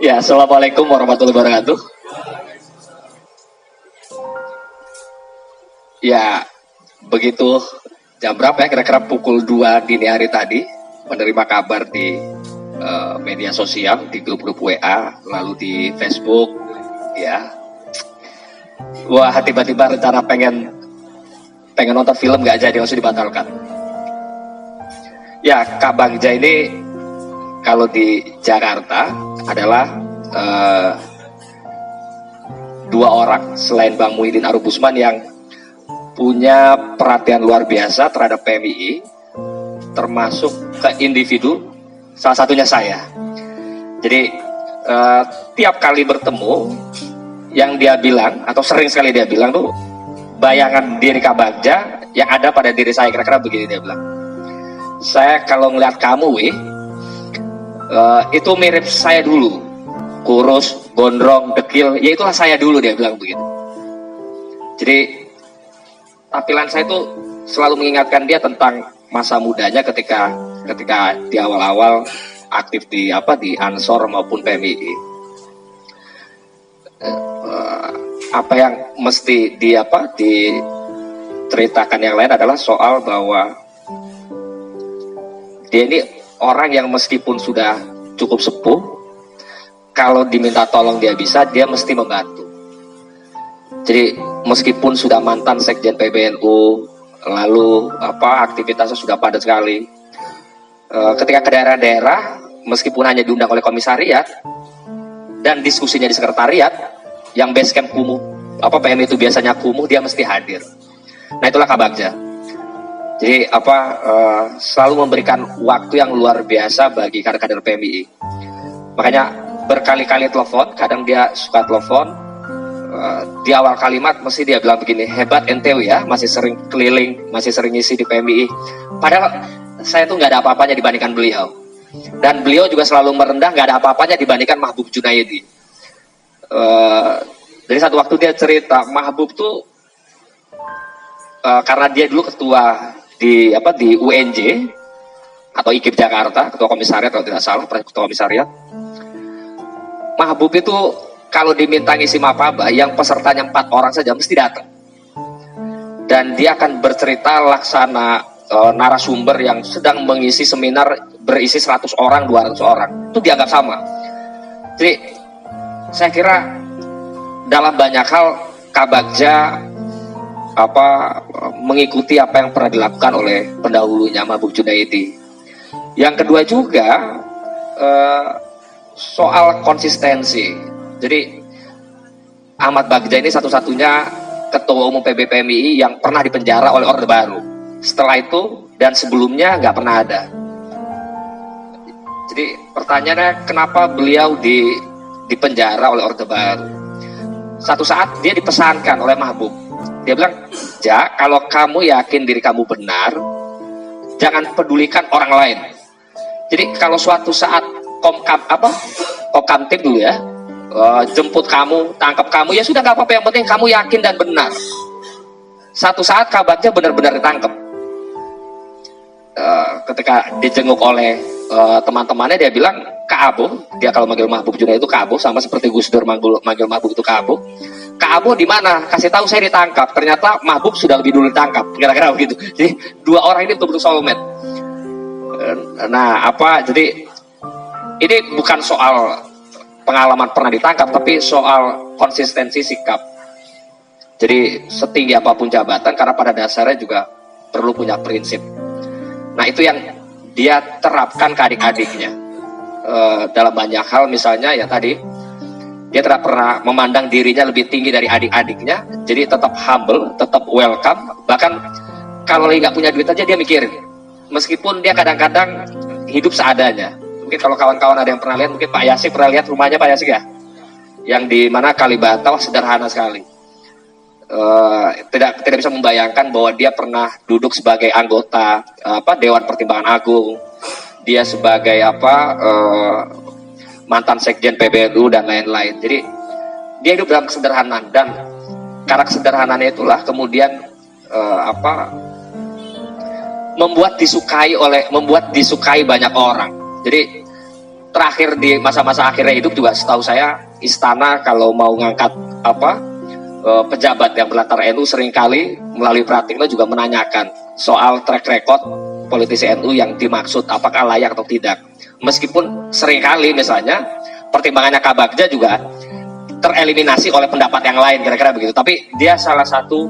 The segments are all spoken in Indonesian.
Ya, assalamualaikum warahmatullahi wabarakatuh. Ya, begitu jam berapa ya? Kira-kira pukul 2 dini hari tadi menerima kabar di media sosial, di grup-grup WA, lalu di Facebook, ya. Wah, tiba-tiba rencana pengen nonton film nggak jadi, langsung dibatalkan. Ya, Kak Bagja ini kalau di Jakarta adalah dua orang selain Bang Muhyiddin Arubusman yang punya perhatian luar biasa terhadap PMII, termasuk ke individu, salah satunya saya. Jadi tiap kali bertemu, yang dia bilang atau sering sekali dia bilang tuh, bayangan diri Kak Bagja yang ada pada diri saya, kira-kira begini dia bilang. Saya kalau ngeliat kamu, itu mirip saya dulu, kurus, gondrong, dekil, ya itulah saya dulu, dia bilang begitu. Jadi tampilan saya itu selalu mengingatkan dia tentang masa mudanya ketika di awal-awal aktif di Ansor maupun PMII. Apa yang mesti diceritakan yang lain adalah soal bahwa dia ini orang yang meskipun sudah cukup sepuh, kalau diminta tolong dia mesti membantu. Jadi meskipun sudah mantan sekjen PBNU, lalu aktivitasnya sudah padat sekali, ketika ke daerah-daerah, meskipun hanya diundang oleh komisariat dan diskusinya di sekretariat, yang base camp kumuh, PM itu biasanya kumuh, dia mesti hadir. Nah, itulah Kak Bagja. Jadi selalu memberikan waktu yang luar biasa bagi kader-kader PMII. Makanya berkali-kali telepon, kadang dia suka telepon, di awal kalimat mesti dia bilang begini, hebat NTW ya, masih sering keliling, masih sering ngisi di PMII. Padahal saya tuh nggak ada apa-apanya dibandingkan beliau. Dan beliau juga selalu merendah, nggak ada apa-apanya dibandingkan Mahbub Junaidi. Dari satu waktu dia cerita, Mahbub tuh karena dia dulu ketua di UNJ atau IKIP Jakarta, ketua komisariat kalau tidak salah, ketua komisariat. Mahbub itu kalau diminta ngisi mapaba, yang pesertanya 4 orang saja mesti datang. Dan dia akan bercerita laksana narasumber yang sedang mengisi seminar berisi 100 orang, 200 orang. Itu dianggap sama. Jadi saya kira dalam banyak hal Kak Bagja mengikuti apa yang pernah dilakukan oleh pendahulunya Mahbub Junaidi. Yang kedua juga soal konsistensi. Jadi Ahmad Bagja ini satu-satunya ketua umum PBPMII yang pernah dipenjara oleh Orde Baru. Setelah itu dan sebelumnya nggak pernah ada. Jadi pertanyaannya, kenapa beliau dipenjara oleh Orde Baru? Satu saat dia dipesankan oleh Mahbub. Dia bilang, Ja, kalau kamu yakin diri kamu benar, jangan pedulikan orang lain. Jadi kalau suatu saat Komkamtib dulu ya, jemput kamu, tangkap kamu, ya sudah, nggak apa-apa, yang penting kamu yakin dan benar. Satu saat Kak Bagja benar-benar ditangkap. Ketika dijenguk oleh teman-temannya, dia bilang, Kak Abo, dia kalau manggil Mahbub Junaidi itu Kak Abo, sama seperti Gus Dur manggil Mahbub itu Kak Abo. Kak Abo di mana? Kasih tahu saya ditangkap. Ternyata Mahbub sudah lebih dulu ditangkap, kira-kira begitu. Jadi dua orang ini betul-betul soulmate. Nah, jadi ini bukan soal pengalaman pernah ditangkap, tapi soal konsistensi sikap. Jadi setinggi apapun jabatan, karena pada dasarnya juga perlu punya prinsip. Nah, itu yang dia terapkan ke adik-adiknya dalam banyak hal. Misalnya ya tadi, dia tidak pernah memandang dirinya lebih tinggi dari adik-adiknya. Jadi tetap humble, tetap welcome. Bahkan kalau lagi nggak punya duit aja dia mikirin. Meskipun dia kadang-kadang hidup seadanya. Mungkin kalau kawan-kawan ada yang pernah lihat, mungkin Pak Yasik pernah lihat rumahnya Pak Yasik ya, yang di mana Kalibata, sederhana sekali. Tidak bisa membayangkan bahwa dia pernah duduk sebagai anggota Dewan Pertimbangan Agung, dia sebagai mantan sekjen PBNU dan lain-lain. Jadi dia hidup dalam kesederhanaan, dan karena kesederhanaannya itulah kemudian membuat disukai banyak orang. Jadi terakhir di masa-masa akhirnya hidup juga setahu saya istana kalau mau ngangkat pejabat yang berlatar NU seringkali melalui Pratikno juga menanyakan soal track record politisi NU yang dimaksud apakah layak atau tidak. Meskipun seringkali misalnya pertimbangannya Kabagja juga tereliminasi oleh pendapat yang lain kira-kira begitu. Tapi dia salah satu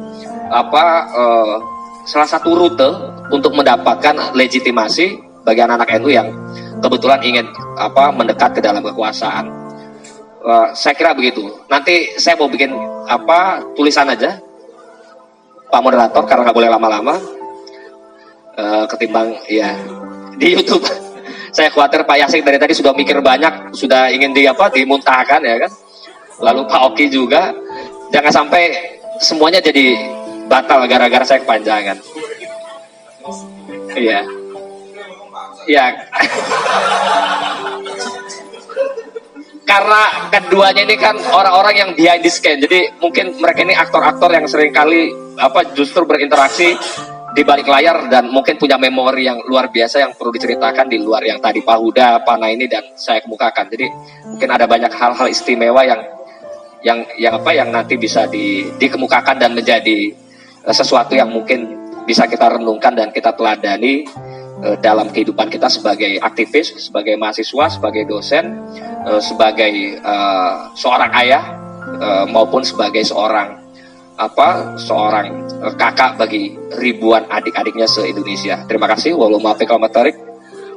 rute untuk mendapatkan legitimasi bagi anak-anak NU yang kebetulan ingin mendekat ke dalam kekuasaan. Saya kira begitu. Nanti saya mau bikin tulisan aja, Pak Moderator, karena nggak boleh lama-lama. Ketimbang ya di YouTube. Saya khawatir Pak Yasik dari tadi sudah mikir banyak, sudah ingin dimuntahkan ya kan. Lalu Pak Oki juga, jangan sampai semuanya jadi batal gara-gara saya kepanjangan. Iya. Ya. Karena keduanya ini kan orang-orang yang behind the scene, jadi mungkin mereka ini aktor-aktor yang seringkali justru berinteraksi di balik layar dan mungkin punya memori yang luar biasa yang perlu diceritakan di luar yang tadi Pak Huda, Pak Naini dan saya kemukakan. Jadi mungkin ada banyak hal-hal istimewa yang nanti bisa dikemukakan dan menjadi sesuatu yang mungkin bisa kita renungkan dan kita teladani dalam kehidupan kita sebagai aktivis, sebagai mahasiswa, sebagai dosen, sebagai seorang ayah maupun sebagai seorang kakak bagi ribuan adik-adiknya se-Indonesia. Terima kasih.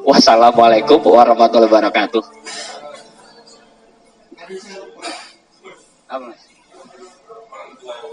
Wassalamualaikum warahmatullahi wabarakatuh.